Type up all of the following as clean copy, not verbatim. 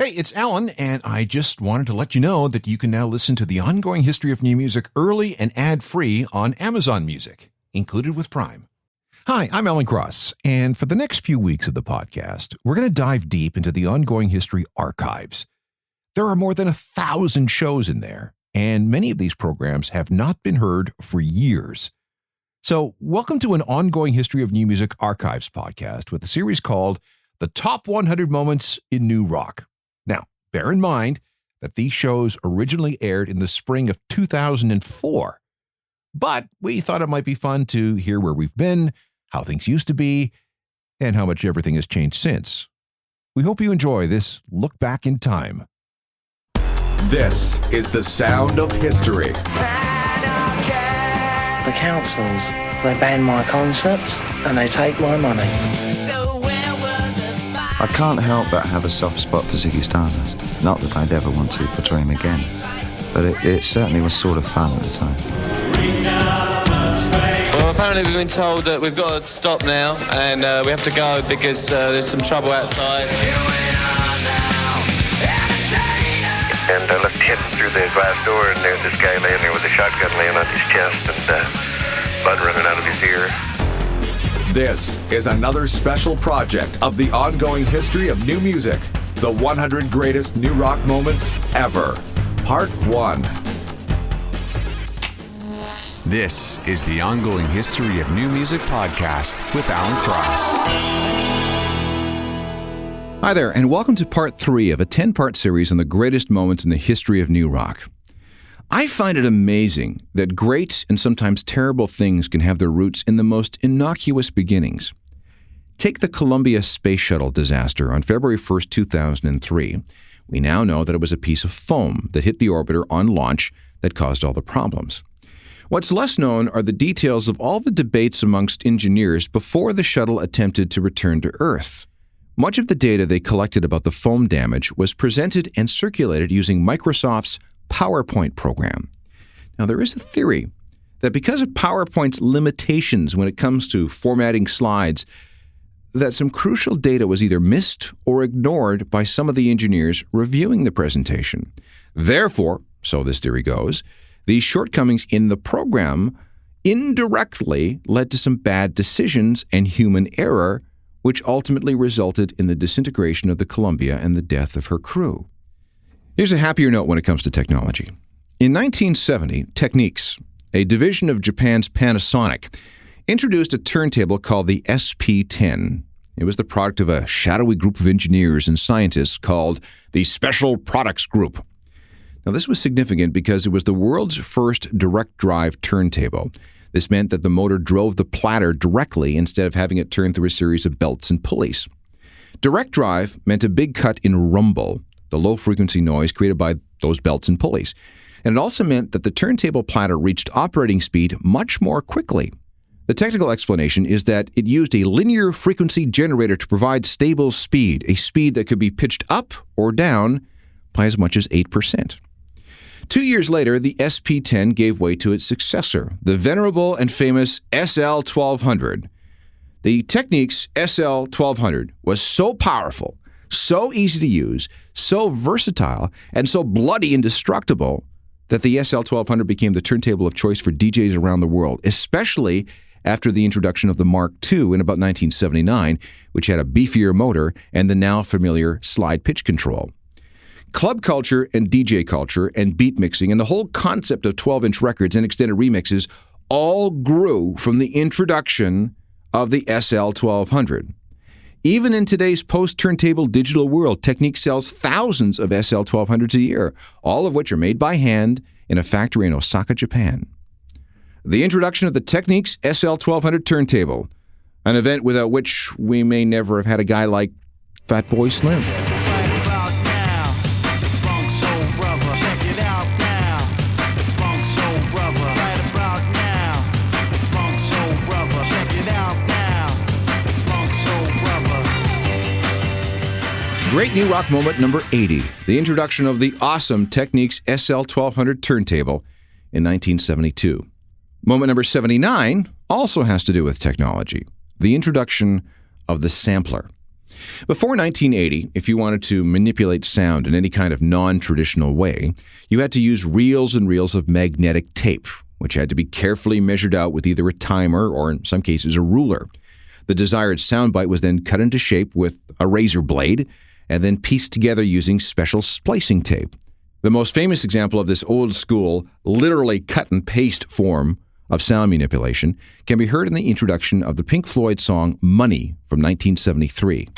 Hey, it's Alan, and I just wanted to let you know that you can now listen to the ongoing history of new music early and ad-free on Amazon Music, included with Prime. Hi, I'm Alan Cross, and for the next few weeks of the podcast, we're going to dive deep into the ongoing history archives. There are more than 1,000 shows in there, and many of these programs have not been heard for years. So, welcome to an ongoing history of new music archives podcast with a series called The Top 100 Moments in New Rock. Now, bear in mind that these shows originally aired in the spring of 2004, but we thought it might be fun to hear where we've been, how things used to be, and how much everything has changed since. We hope you enjoy this look back in time. This is the sound of history. The councils, they ban my concerts and they take my money. I can't help but have a soft spot for Ziggy Stardust. Not that I'd ever want to portray him again, but it certainly was sort of fun at the time. Well, apparently we've been told that we've got to stop now and we have to go because there's some trouble outside. And I looked in through the glass door, and there's this guy laying there with a shotgun laying on his chest and blood running out of his ear. This is another special project of the ongoing history of new music, the 100 greatest new rock moments ever, Part 1. This is the ongoing history of new music podcast with Alan Cross. Hi there, and welcome to Part 3 of a 10-part series on the greatest moments in the history of new rock. I find it amazing that great and sometimes terrible things can have their roots in the most innocuous beginnings. Take the Columbia Space Shuttle disaster on February 1st, 2003. We now know that it was a piece of foam that hit the orbiter on launch that caused all the problems. What's less known are the details of all the debates amongst engineers before the shuttle attempted to return to Earth. Much of the data they collected about the foam damage was presented and circulated using Microsoft's PowerPoint program. Now, there is a theory that because of PowerPoint's limitations when it comes to formatting slides, that some crucial data was either missed or ignored by some of the engineers reviewing the presentation. Therefore, so this theory goes, these shortcomings in the program indirectly led to some bad decisions and human error, which ultimately resulted in the disintegration of the Columbia and the death of her crew. Here's a happier note when it comes to technology. In 1970, Technics, a division of Japan's Panasonic, introduced a turntable called the SP-10. It was the product of a shadowy group of engineers and scientists called the Special Products Group. Now, this was significant because it was the world's first direct drive turntable. This meant that the motor drove the platter directly instead of having it turn through a series of belts and pulleys. Direct drive meant a big cut in rumble, the low-frequency noise created by those belts and pulleys. And it also meant that the turntable platter reached operating speed much more quickly. The technical explanation is that it used a linear frequency generator to provide stable speed, a speed that could be pitched up or down by as much as 8%. 2 years later, the SP-10 gave way to its successor, the venerable and famous SL-1200. The Technics SL-1200 was so powerful, so easy to use, so versatile, and so bloody indestructible that the SL-1200 became the turntable of choice for DJs around the world, especially after the introduction of the Mark II in about 1979, which had a beefier motor and the now familiar slide pitch control. Club culture and DJ culture and beat mixing and the whole concept of 12-inch records and extended remixes all grew from the introduction of the SL-1200. Even in today's post-turntable digital world, Technics sells thousands of SL-1200s a year, all of which are made by hand in a factory in Osaka, Japan. The introduction of the Technics SL-1200 turntable, an event without which we may never have had a guy like Fatboy Slim. Great new rock moment number 80, the introduction of the awesome Technics SL-1200 turntable in 1972. Moment number 79 also has to do with technology, the introduction of the sampler. Before 1980, if you wanted to manipulate sound in any kind of non-traditional way, you had to use reels and reels of magnetic tape, which had to be carefully measured out with either a timer or, in some cases, a ruler. The desired soundbite was then cut into shape with a razor blade and then pieced together using special splicing tape. The most famous example of this old-school, literally cut-and-paste form of sound manipulation can be heard in the introduction of the Pink Floyd song Money from 1973.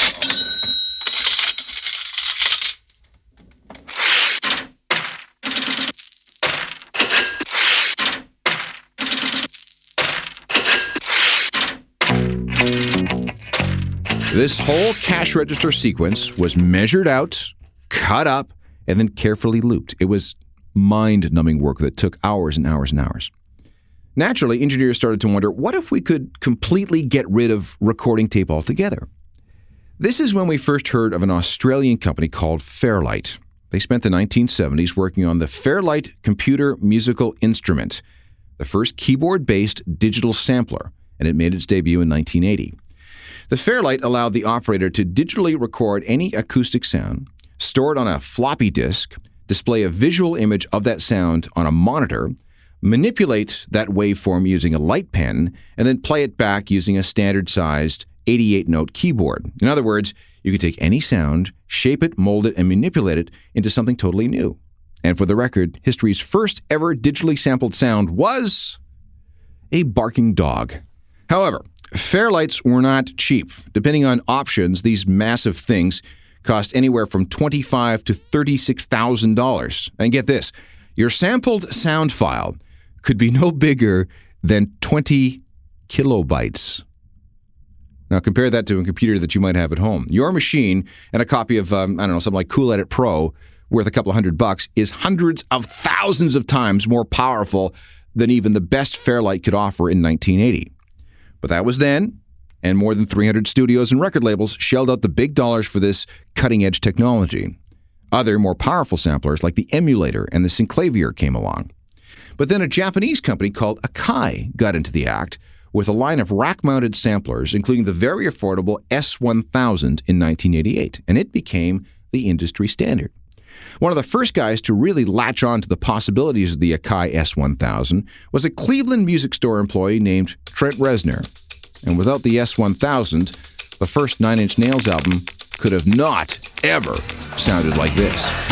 This whole cash register sequence was measured out, cut up, and then carefully looped. It was mind-numbing work that took hours and hours and hours. Naturally, engineers started to wonder, what if we could completely get rid of recording tape altogether? This is when we first heard of an Australian company called Fairlight. They spent the 1970s working on the Fairlight Computer Musical Instrument, the first keyboard-based digital sampler, and it made its debut in 1980. The Fairlight allowed the operator to digitally record any acoustic sound, store it on a floppy disk, display a visual image of that sound on a monitor, manipulate that waveform using a light pen, and then play it back using a standard-sized 88-note keyboard. In other words, you could take any sound, shape it, mold it, and manipulate it into something totally new. And for the record, history's first ever digitally sampled sound was a barking dog. However, Fairlights were not cheap. Depending on options, these massive things cost anywhere from $25,000 to $36,000. And get this, your sampled sound file could be no bigger than 20 kilobytes. Now compare that to a computer that you might have at home. Your machine and a copy of, something like Cool Edit Pro worth a couple of $100 is hundreds of thousands of times more powerful than even the best Fairlight could offer in 1980. But that was then, and more than 300 studios and record labels shelled out the big dollars for this cutting-edge technology. Other, more powerful samplers like the Emulator and the Synclavier came along. But then a Japanese company called Akai got into the act with a line of rack-mounted samplers, including the very affordable S1000 in 1988, and it became the industry standard. One of the first guys to really latch on to the possibilities of the Akai S1000 was a Cleveland music store employee named Trent Reznor. And without the S1000, the first Nine Inch Nails album could have not ever sounded like this.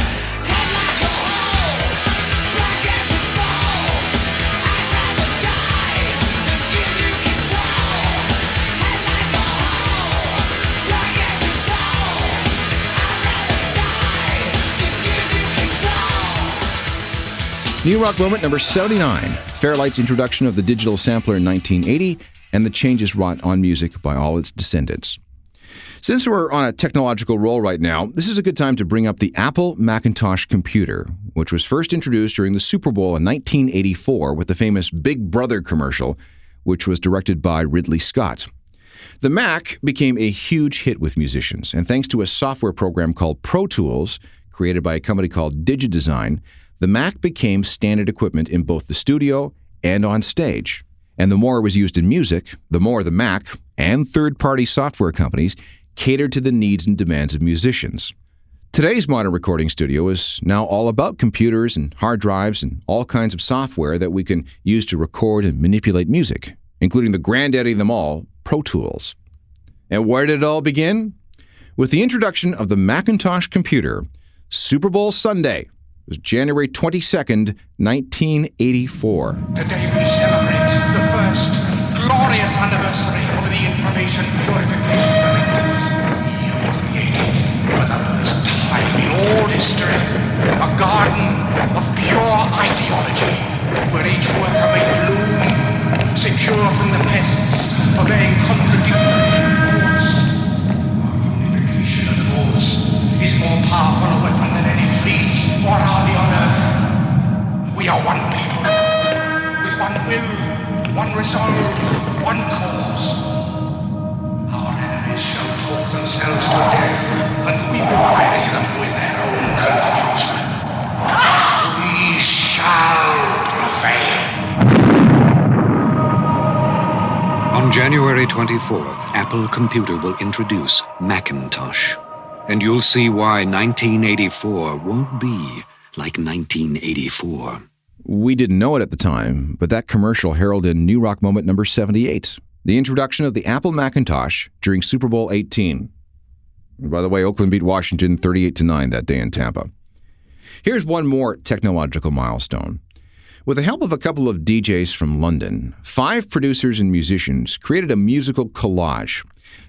New Rock Moment number 79, Fairlight's introduction of the digital sampler in 1980 and the changes wrought on music by all its descendants. Since we're on a technological roll right now, this is a good time to bring up the Apple Macintosh computer, which was first introduced during the Super Bowl in 1984 with the famous Big Brother commercial, which was directed by Ridley Scott. The Mac became a huge hit with musicians, and thanks to a software program called Pro Tools, created by a company called DigiDesign, the Mac became standard equipment in both the studio and on stage. And the more it was used in music, the more the Mac and third-party software companies catered to the needs and demands of musicians. Today's modern recording studio is now all about computers and hard drives and all kinds of software that we can use to record and manipulate music, including the granddaddy of them all, Pro Tools. And where did it all begin? With the introduction of the Macintosh computer, Super Bowl Sunday was January 22nd, 1984. Today we celebrate the first glorious anniversary of the Information Purification Directives. We have created, for the first time in all history, a garden of pure ideology, where each worker may bloom, secure from the pests of being contradictory thoughts. Our unification of thoughts is more powerful a weapon than any fleet or army on earth. We are one people, with one will, one resolve, one cause. Our enemies shall talk themselves to death, and we will bury them with their own confusion. We shall prevail. On January January 24th, Apple Computer will introduce Macintosh. And you'll see why 1984 won't be like 1984. We didn't know it at the time, but that commercial heralded new rock moment number 78, the introduction of the Apple Macintosh during Super Bowl 18. And by the way, Oakland beat Washington 38-9 that day in Tampa. Here's one more technological milestone. With the help of a couple of DJs from London, 5 producers and musicians created a musical collage,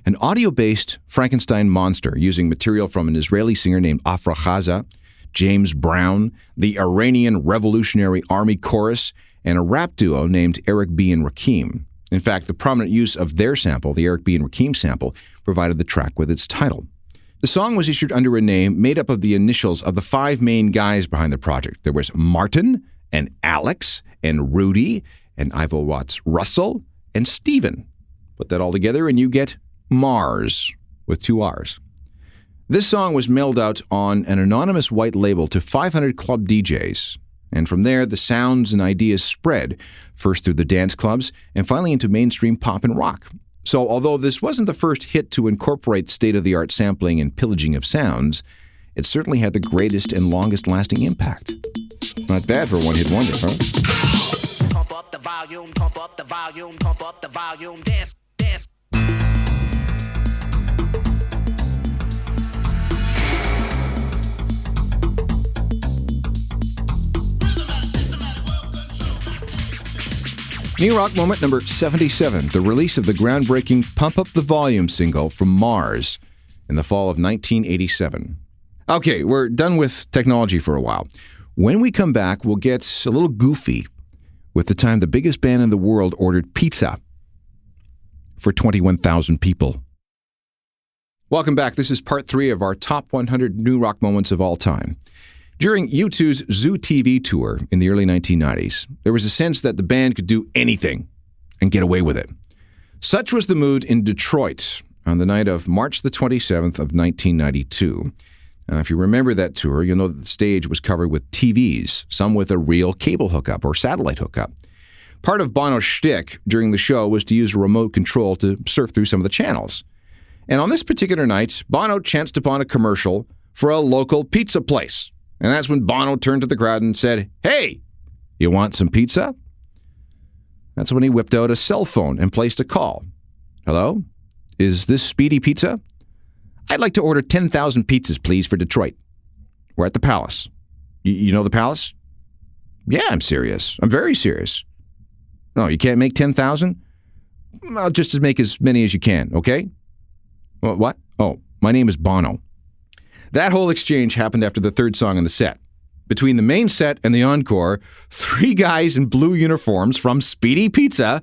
an audio-based Frankenstein monster using material from an Israeli singer named Afra Chaza, James Brown, the Iranian Revolutionary Army Chorus, and a rap duo named Eric B. and Rakim. In fact, the prominent use of their sample, the Eric B. and Rakim sample, provided the track with its title. The song was issued under a name made up of the initials of the 5 main guys behind the project. There was Martin, and Alex, and Rudy, and Ivo Watts Russell, and Steven. Put that all together and you get Mars, with 2 R's. This song was mailed out on an anonymous white label to 500 club DJs, and from there the sounds and ideas spread, first through the dance clubs, and finally into mainstream pop and rock. So although this wasn't the first hit to incorporate state-of-the-art sampling and pillaging of sounds, it certainly had the greatest and longest-lasting impact. Not bad for a one-hit wonder, huh? Pump up the volume, pump up the volume, pump up the volume, dance, dance. New rock moment number 77, the release of the groundbreaking Pump Up the Volume single from Mars in the fall of 1987. Okay, we're done with technology for a while. When we come back, we'll get a little goofy with the time the biggest band in the world ordered pizza for 21,000 people. Welcome back. This is part 3 of our top 100 new rock moments of all time. During U2's Zoo TV tour in the early 1990s, there was a sense that the band could do anything and get away with it. Such was the mood in Detroit on the night of March the 27th of 1992. Now, if you remember that tour, you'll know that the stage was covered with TVs, some with a real cable hookup or satellite hookup. Part of Bono's shtick during the show was to use a remote control to surf through some of the channels. And on this particular night, Bono chanced upon a commercial for a local pizza place. And that's when Bono turned to the crowd and said, "Hey, you want some pizza?" That's when he whipped out a cell phone and placed a call. "Hello? Is this Speedy Pizza? I'd like to order 10,000 pizzas, please, for Detroit. We're at the Palace. You know the Palace?" "Yeah, I'm serious. I'm very serious." "No, you can't make 10,000? Well, just to make as many as you can, okay?" "Well, what? Oh, my name is Bono." That whole exchange happened after the third song in the set. Between the main set and the encore, 3 guys in blue uniforms from Speedy Pizza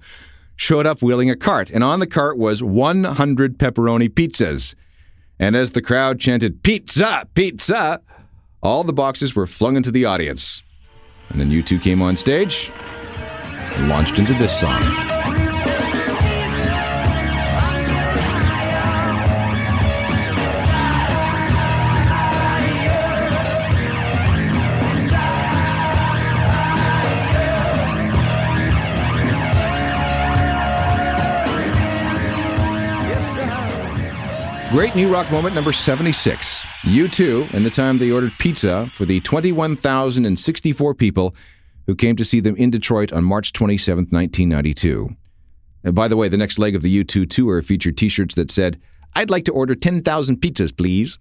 showed up wheeling a cart, and on the cart was 100 pepperoni pizzas. And as the crowd chanted, "Pizza! Pizza!" all the boxes were flung into the audience. And then U2 came on stage and launched into this song. Great new rock moment number 76. U2 and the time they ordered pizza for the 21,064 people who came to see them in Detroit on March 27, 1992. And by the way, the next leg of the U2 tour featured t-shirts that said, "I'd like to order 10,000 pizzas, please."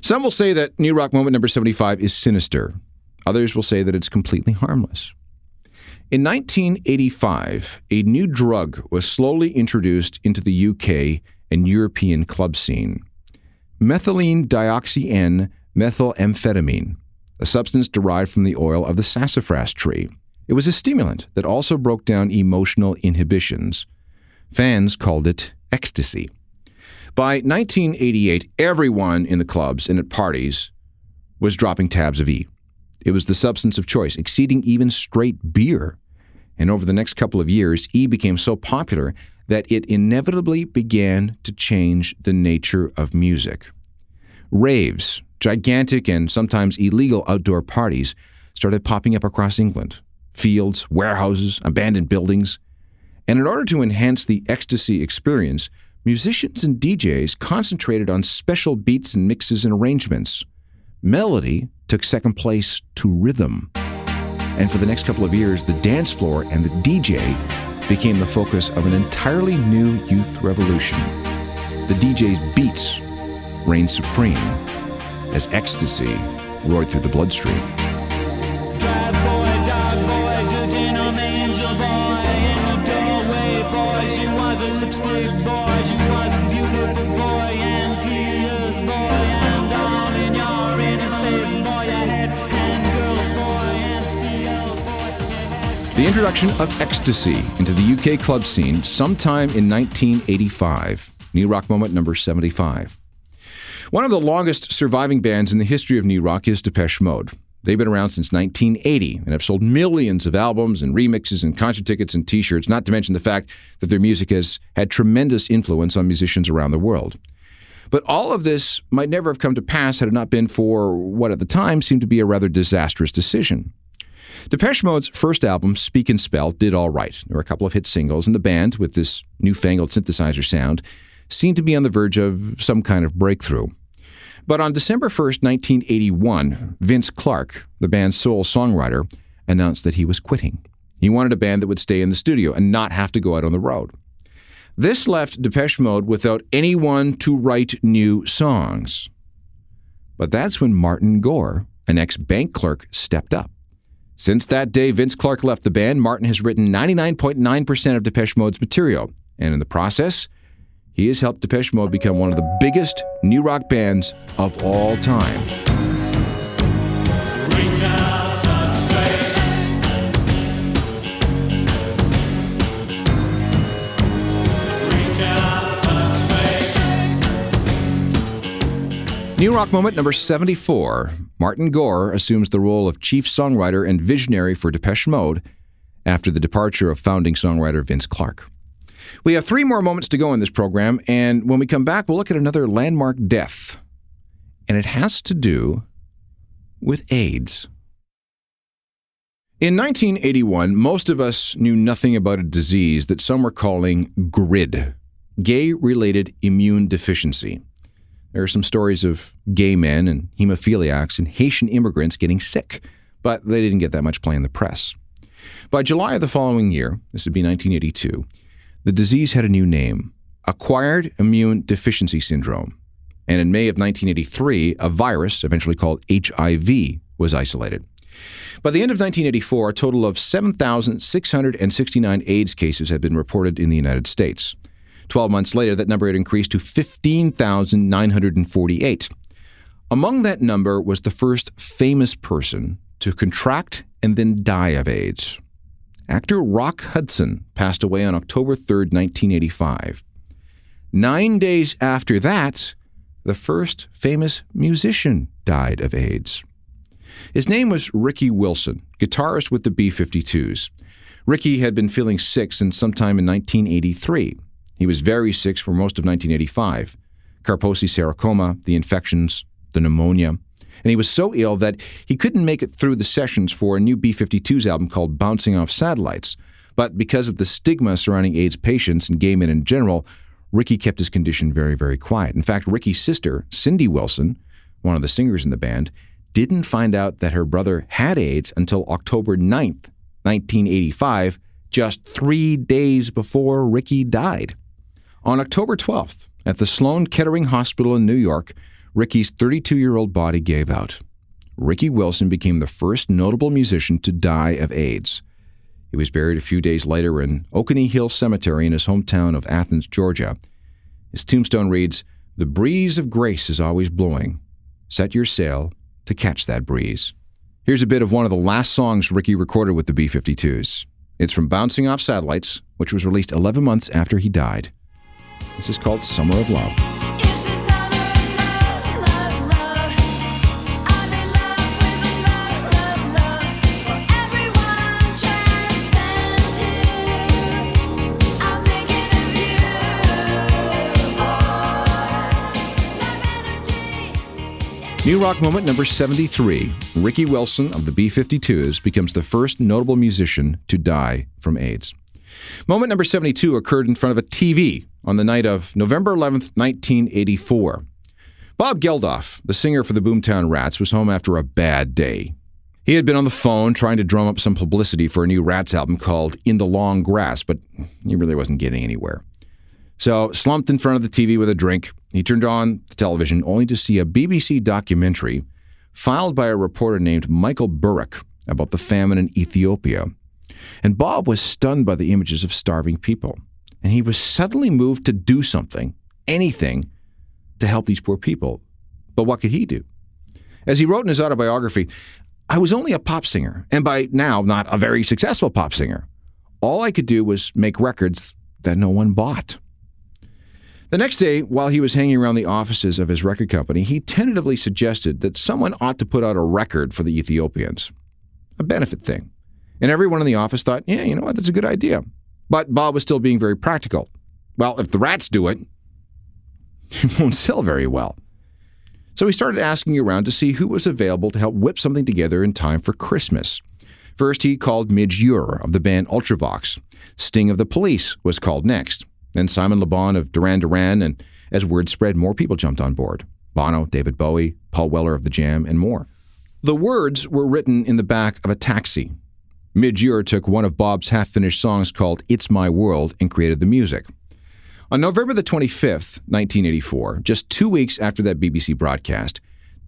Some will say that new rock moment number 75 is sinister. Others will say that it's completely harmless. In 1985, a new drug was slowly introduced into the UK and European club scene. Methylene dioxy-N methylamphetamine, a substance derived from the oil of the sassafras tree. It was a stimulant that also broke down emotional inhibitions. Fans called it ecstasy. By 1988, everyone in the clubs and at parties was dropping tabs of E. It was the substance of choice, exceeding even straight beer. And over the next couple of years, E became so popular that it inevitably began to change the nature of music. Raves, gigantic and sometimes illegal outdoor parties, started popping up across England. Fields, warehouses, abandoned buildings. And in order to enhance the ecstasy experience, musicians and DJs concentrated on special beats and mixes and arrangements. Melody took second place to rhythm. And for the next couple of years, the dance floor and the DJ became the focus of an entirely new youth revolution. The DJ's beats reigned supreme as ecstasy roared through the bloodstream. The introduction of ecstasy into the UK club scene sometime in 1985. New Rock moment number 75. One of the longest surviving bands in the history of New Rock is Depeche Mode. They've been around since 1980 and have sold millions of albums and remixes and concert tickets and t-shirts, not to mention the fact that their music has had tremendous influence on musicians around the world. But all of this might never have come to pass had it not been for what at the time seemed to be a rather disastrous decision. Depeche Mode's first album, Speak and Spell, did all right. There were a couple of hit singles, and the band, with this newfangled synthesizer sound, seemed to be on the verge of some kind of breakthrough. But on December 1st, 1981, Vince Clarke, the band's sole songwriter, announced that he was quitting. He wanted a band that would stay in the studio and not have to go out on the road. This left Depeche Mode without anyone to write new songs. But that's when Martin Gore, an ex-bank clerk, stepped up. Since that day Vince Clarke left the band, Martin has written 99.9% of Depeche Mode's material, and in the process, he has helped Depeche Mode become one of the biggest new rock bands of all time. Reach out, touch faith. Reach out, touch faith. New Rock moment number 74. Martin Gore assumes the role of chief songwriter and visionary for Depeche Mode after the departure of founding songwriter Vince Clarke. We have 3 more moments to go in this program, and when we come back, we'll look at another landmark death. And it has to do with AIDS. In 1981, most of us knew nothing about a disease that some were calling GRID, gay-related immune deficiency. There are some stories of gay men and hemophiliacs and Haitian immigrants getting sick, but they didn't get that much play in the press. By July of the following year, this would be 1982, the disease had a new name, Acquired Immune Deficiency Syndrome. And in May of 1983, a virus, eventually called HIV, was isolated. By the end of 1984, a total of 7,669 AIDS cases had been reported in the United States. 12 months later, that number had increased to 15,948. Among that number was the first famous person to contract and then die of AIDS. Actor Rock Hudson passed away on October 3rd, 1985. 9 days after that, the first famous musician died of AIDS. His name was Ricky Wilson, guitarist with the B-52s. Ricky had been feeling sick since sometime in 1983. He was very sick for most of 1985. Kaposi sarcoma, the infections, the pneumonia. And he was so ill that he couldn't make it through the sessions for a new B-52s album called Bouncing Off Satellites. But because of the stigma surrounding AIDS patients and gay men in general, Ricky kept his condition very, very quiet. In fact, Ricky's sister, Cindy Wilson, one of the singers in the band, didn't find out that her brother had AIDS until October 9th, 1985, just 3 days before Ricky died. On October 12th, at the Sloan Kettering Hospital in New York, Ricky's 32-year-old body gave out. Ricky Wilson became the first notable musician to die of AIDS. He was buried a few days later in Oconee Hill Cemetery in his hometown of Athens, Georgia. His tombstone reads, "The breeze of grace is always blowing. Set your sail to catch that breeze." Here's a bit of one of the last songs Ricky recorded with the B-52s. It's from Bouncing Off Satellites, which was released 11 months after he died. This is called Summer of Love. New Rock moment number 73. Ricky Wilson of the B-52s becomes the first notable musician to die from AIDS. Moment number 72 occurred in front of a TV on the night of November 11th, 1984. Bob Geldof, the singer for the Boomtown Rats, was home after a bad day. He had been on the phone trying to drum up some publicity for a new Rats album called In the Long Grass, but he really wasn't getting anywhere. So, slumped in front of the TV with a drink, he turned on the television only to see a BBC documentary filed by a reporter named Michael Burrick about the famine in Ethiopia. And Bob was stunned by the images of starving people. And he was suddenly moved to do something, anything, to help these poor people. But what could he do? As he wrote in his autobiography, I was only a pop singer, and by now not a very successful pop singer. All I could do was make records that no one bought. The next day, while he was hanging around the offices of his record company, he tentatively suggested that someone ought to put out a record for the Ethiopians. A benefit thing. And everyone in the office thought, yeah, you know what, that's a good idea. But Bob was still being very practical. Well, if the Rats do it, it won't sell very well. So he started asking around to see who was available to help whip something together in time for Christmas. First, he called Midge Ure of the band Ultravox. Sting of the Police was called next. Then Simon Le Bon of Duran Duran, and as word spread, more people jumped on board. Bono, David Bowie, Paul Weller of The Jam, and more. The words were written in the back of a taxi. Midge Ure took one of Bob's half-finished songs called It's My World and created the music. On November the 25th, 1984, just 2 weeks after that BBC broadcast,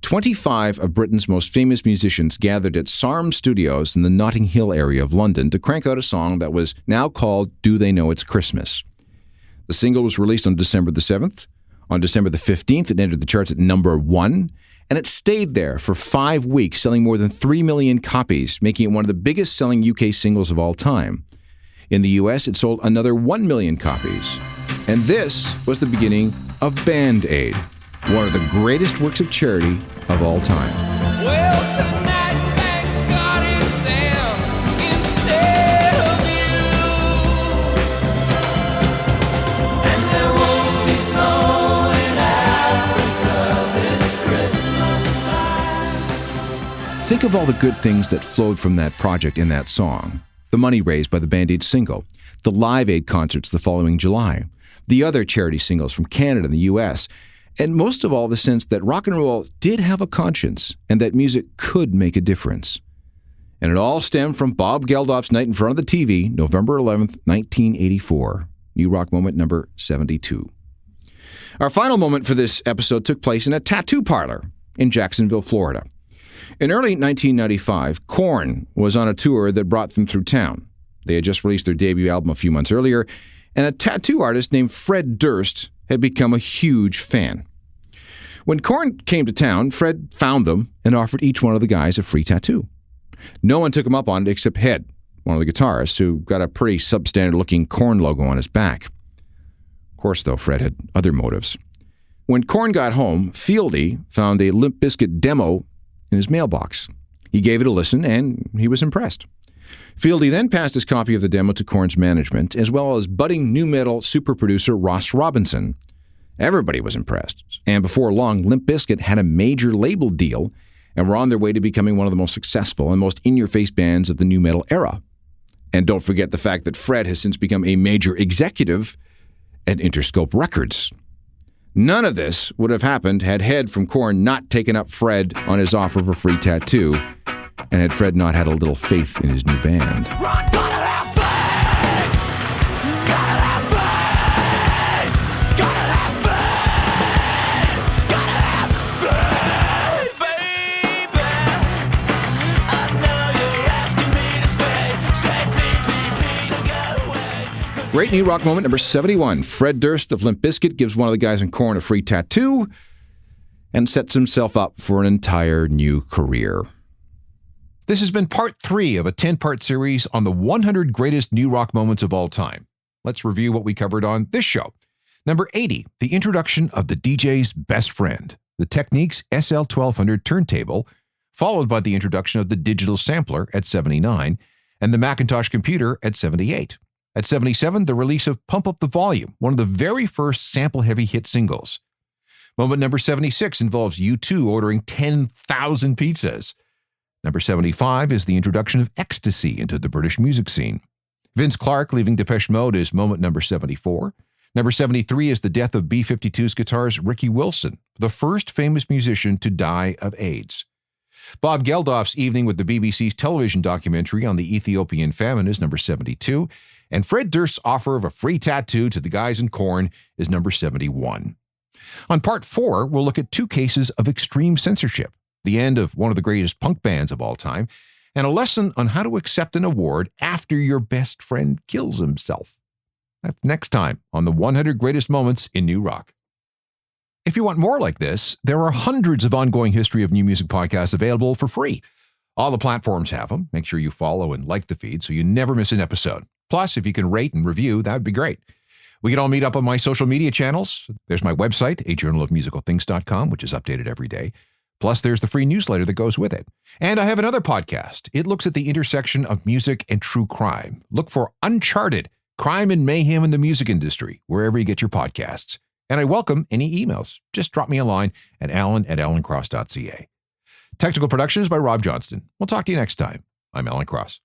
25 of Britain's most famous musicians gathered at Sarm Studios in the Notting Hill area of London to crank out a song that was now called Do They Know It's Christmas. The single was released on December the 7th. On December the 15th, it entered the charts at number 1, and it stayed there for 5 weeks, selling more than 3 million copies, making it one of the biggest-selling UK singles of all time. In the US, it sold another 1 million copies. And this was the beginning of Band Aid, one of the greatest works of charity of all time. Well, tonight, thank God it's them instead of you. And there won't be snow in Africa this Christmas time. Think of all the good things that flowed from that project in that song. The money raised by the Band Aid single, the Live Aid concerts the following July, the other charity singles from Canada and the US, and most of all, the sense that rock and roll did have a conscience and that music could make a difference. And it all stemmed from Bob Geldof's night in front of the TV, November 11th, 1984. New Rock moment number 72. Our final moment for this episode took place in a tattoo parlor in Jacksonville, Florida. In early 1995, Korn was on a tour that brought them through town. They had just released their debut album a few months earlier, and a tattoo artist named Fred Durst had become a huge fan. When Korn came to town, Fred found them and offered each one of the guys a free tattoo. No one took him up on it except Head, one of the guitarists, who got a pretty substandard-looking Korn logo on his back. Of course, though, Fred had other motives. When Korn got home, Fieldy found a Limp Bizkit demo in his mailbox. He gave it a listen, and he was impressed. Fieldy then passed his copy of the demo to Korn's management, as well as budding nu metal super producer Ross Robinson. Everybody was impressed, and before long, Limp Bizkit had a major label deal and were on their way to becoming one of the most successful and most in-your-face bands of the nu metal era. And don't forget the fact that Fred has since become a major executive at Interscope Records. None of this would have happened had Head from Korn not taken up Fred on his offer of a free tattoo, and had Fred not had a little faith in his new band. Great new rock moment number 71. Fred Durst of Limp Bizkit gives one of the guys in Korn a free tattoo and sets himself up for an entire new career. This has been part 3 of a 10-part series on the 100 greatest new rock moments of all time. Let's review what we covered on this show. Number 80, the introduction of the DJ's best friend, the Technics SL1200 turntable, followed by the introduction of the digital sampler at 79 and the Macintosh computer at 78. At 77, the release of Pump Up the Volume, one of the very first sample-heavy hit singles. Moment number 76 involves U2 ordering 10,000 pizzas. Number 75 is the introduction of ecstasy into the British music scene. Vince Clarke leaving Depeche Mode is moment number 74. Number 73 is the death of B-52's guitarist Ricky Wilson, the first famous musician to die of AIDS. Bob Geldof's evening with the BBC's television documentary on the Ethiopian famine is number 72. And Fred Durst's offer of a free tattoo to the guys in Korn is number 71. On part 4, we'll look at 2 cases of extreme censorship, the end of one of the greatest punk bands of all time, and a lesson on how to accept an award after your best friend kills himself. That's next time on the 100 Greatest Moments in New Rock. If you want more like this, there are hundreds of ongoing history of new music podcasts available for free. All the platforms have them. Make sure you follow and like the feed so you never miss an episode. Plus, if you can rate and review, that would be great. We can all meet up on my social media channels. There's my website, ajournalofmusicalthings.com, which is updated every day. Plus, there's the free newsletter that goes with it. And I have another podcast. It looks at the intersection of music and true crime. Look for Uncharted, Crime and Mayhem in the Music Industry, wherever you get your podcasts. And I welcome any emails. Just drop me a line at alan@alancross.ca. Technical production is by Rob Johnston. We'll talk to you next time. I'm Alan Cross.